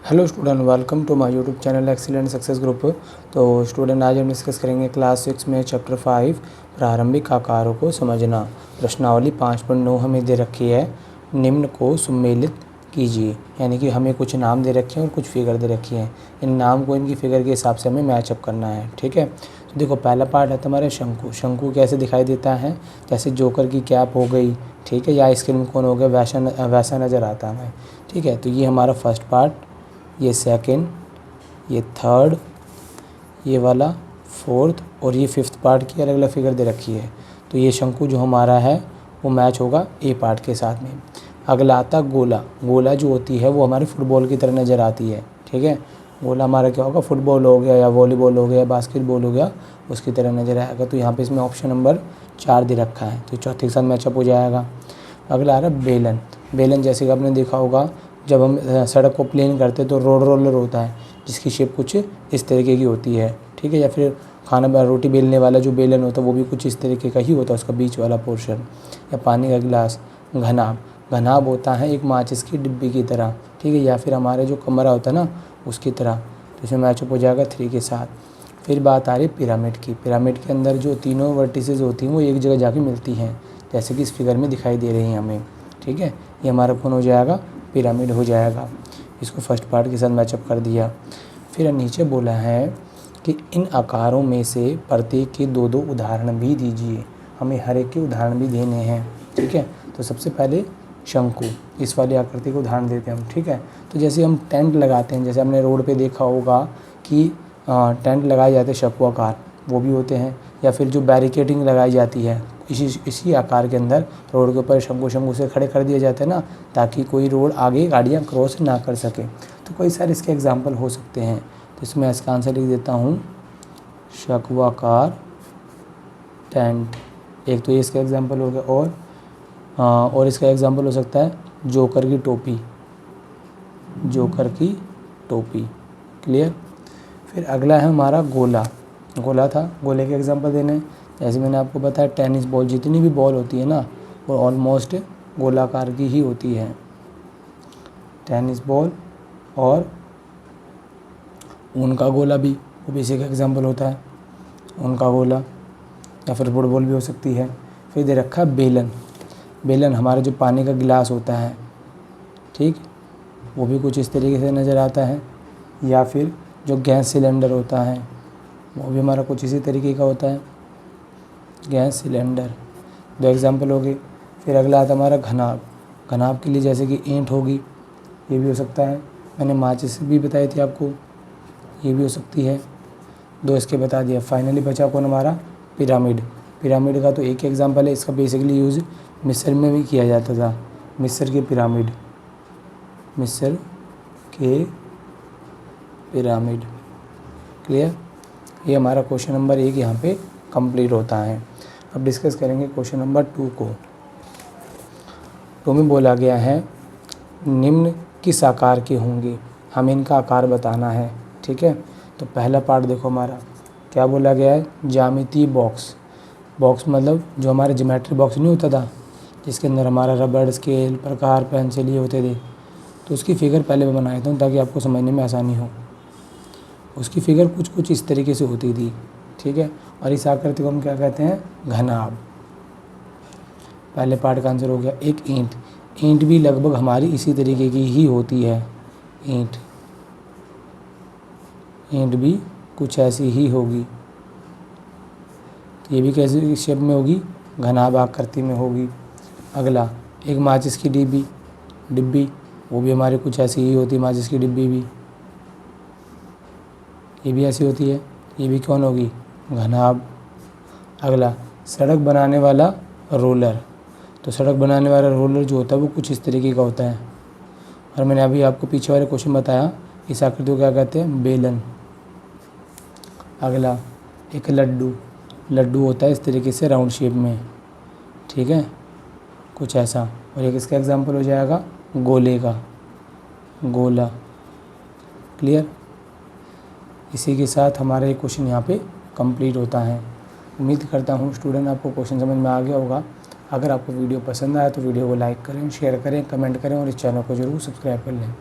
Hello student, welcome to my YouTube channel excellent success group. तो student, आज हम discuss करेंगे क्लास 6 में चैप्टर 5 प्रारंभिक आकारों को समझना। प्रश्नावली 5.9 हमें दे रखी है, निम्न को सम्मिलित कीजिए। यानी कि हमें कुछ नाम दे रखे हैं और कुछ फिगर दे रखी हैं। इन नाम को इनकी फिगर के हिसाब से हमें मैचअप करना है। ठीक है, तो देखो पहला पार्ट है तुम्हारे शंकु। शंकु कैसे दिखाई देता है? जैसे जोकर की कैप हो गई, ठीक है, या आइसक्रीम कोन हो गया, वैसा नज़र आता है हमें। ठीक है, तो ये हमारा फर्स्ट पार्ट, ये सेकंड, ये थर्ड, ये वाला फोर्थ और ये फिफ्थ पार्ट की अलग अलग फिगर दे रखी है। तो ये शंकु जो हमारा है वो मैच होगा ए पार्ट के साथ में। अगला आता गोला। गोला जो होती है वो हमारे फुटबॉल की तरह नज़र आती है। ठीक है, गोला हमारा क्या होगा, फुटबॉल हो गया या वॉलीबॉल हो गया या बास्केटबॉल हो गया, उसकी तरह नज़र आएगा। तो यहाँ पे इसमें ऑप्शन नंबर 4 दे रखा है, तो चौथे के साथ मैचअप हो जाएगा। अगला आ रहा है बेलन। बेलन जैसे कि आपने देखा होगा, जब हम सड़क को प्लेन करते हैं तो रोड रोलर होता है जिसकी शेप कुछ इस तरीके की होती है। ठीक है, या फिर रोटी बेलने वाला जो बेलन होता है वो भी कुछ इस तरीके का ही होता है, उसका बीच वाला पोर्शन। या पानी का गिलास। घनाब। घनाब होता है एक माचिस की डिब्बी की तरह। ठीक है, या फिर हमारे जो कमरा होता है ना उसकी तरह। तो इसमें मैचअप हो जाएगा 3 के साथ। फिर बात आ रही है पिरामिड की। पिरामिड के अंदर जो तीनों वर्टिसेस होती हैं वो एक जगह जाके मिलती हैं, जैसे कि इस फिगर में दिखाई दे रही हैं हमें। ठीक है, ये हमारा कौन हो जाएगा, पिरामिड हो जाएगा। इसको फर्स्ट पार्ट के साथ मैचअप कर दिया। फिर नीचे बोला है कि इन आकारों में से प्रत्येक के 2-2 उदाहरण भी दीजिए। हमें हर एक के उदाहरण भी देने हैं। ठीक है, तो सबसे पहले शंकु, इस वाली आकृति को उदाहरण देते हैं हम। ठीक है, तो जैसे हम टेंट लगाते हैं, जैसे हमने रोड पे देखा होगा कि टेंट लगाए जाते हैं शंकुआकार, वो भी होते हैं। या फिर जो बैरिकेडिंग लगाई जाती है इसी आकार के अंदर रोड के ऊपर शंकु से खड़े कर दिया जाता है ना, ताकि कोई रोड आगे गाड़ियाँ क्रॉस ना कर सके। तो कई सारे इसके एग्जाम्पल हो सकते हैं। तो इसमें इसका आंसर लिख देता हूँ, शंकुआकार टेंट। एक तो ये इसका एग्जाम्पल हो गया, और इसका एग्जाम्पल हो सकता है जोकर की टोपी। जोकर की टोपी, क्लियर। फिर अगला है हमारा गोला। गोला था, गोले के एग्जांपल देने। जैसे मैंने आपको बताया टेनिस बॉल, जितनी भी बॉल होती है ना वो ऑलमोस्ट गोलाकार की ही होती है। टेनिस बॉल और ऊन का गोला भी, वो भी इसी का एग्जांपल होता है, ऊन का गोला। या फिर फुटबॉल भी हो सकती है। फिर दे रखा है बेलन। बेलन हमारा जो पानी का गिलास होता है, ठीक, वो भी कुछ इस तरीके से नज़र आता है। या फिर जो गैस सिलेंडर होता है वो भी हमारा कुछ इसी तरीके का होता है, गैस सिलेंडर। 2 एग्जाम्पल हो गए। फिर अगला आता है हमारा घनाब। घनाब के लिए जैसे कि ईंट होगी, ये भी हो सकता है। मैंने माचिस भी बताई थी आपको, ये भी हो सकती है। 2 इसके बता दिया। फाइनली बचा कौन हमारा, पिरामिड। पिरामिड का तो एक ही एग्जाम्पल है, इसका बेसिकली यूज़ मिस्र में भी किया जाता था। मिस्र के पिरामिड, मिस्र के पिरामिड, क्लियर। ये हमारा क्वेश्चन नंबर 1 यहाँ पे कंप्लीट होता है। अब डिस्कस करेंगे क्वेश्चन नंबर 2 को। तो में बोला गया है निम्न किस आकार के होंगे, हमें इनका आकार बताना है। ठीक है, तो पहला पार्ट देखो हमारा क्या बोला गया है, ज्यामितीय बॉक्स। बॉक्स मतलब जो हमारे ज्योमेट्री बॉक्स नहीं होता था जिसके अंदर हमारा रबड़, स्केल, प्रकार, पेंसिल ये होते थे, तो उसकी फिगर पहले मैं बनाया था ताकि आपको समझने में आसानी हो। उसकी फिगर कुछ इस तरीके से होती थी। ठीक है, और इस आकृति को हम क्या कहते हैं, घनाभ। पहले पार्ट का आंसर हो गया। एक ईंट। ईंट भी लगभग हमारी इसी तरीके की ही होती है। ईंट भी कुछ ऐसी ही होगी। तो ये भी कैसी शेप में होगी, घनाभ आकृति में होगी। अगला एक माचिस की डिब्बी, वो भी हमारी कुछ ऐसी ही होती है, माचिस की डिब्बी भी, ये भी ऐसी होती है। ये भी कौन होगी, घनाभ। अगला सड़क बनाने वाला रोलर। तो सड़क बनाने वाला रोलर जो होता है वो कुछ इस तरीके का होता है। और मैंने अभी आपको पीछे वाले क्वेश्चन बताया, इस आकृति को क्या कहते हैं, बेलन। अगला एक लड्डू होता है इस तरीके से राउंड शेप में। ठीक है, कुछ ऐसा। और एक इसका एग्जांपल हो जाएगा गोले का, गोला, क्लियर। इसी के साथ हमारा ये क्वेश्चन यहाँ पे कंप्लीट होता है। उम्मीद करता हूँ स्टूडेंट आपको क्वेश्चन समझ में आ गया होगा। अगर आपको वीडियो पसंद आया तो वीडियो को लाइक करें, शेयर करें, कमेंट करें और इस चैनल को ज़रूर सब्सक्राइब कर लें।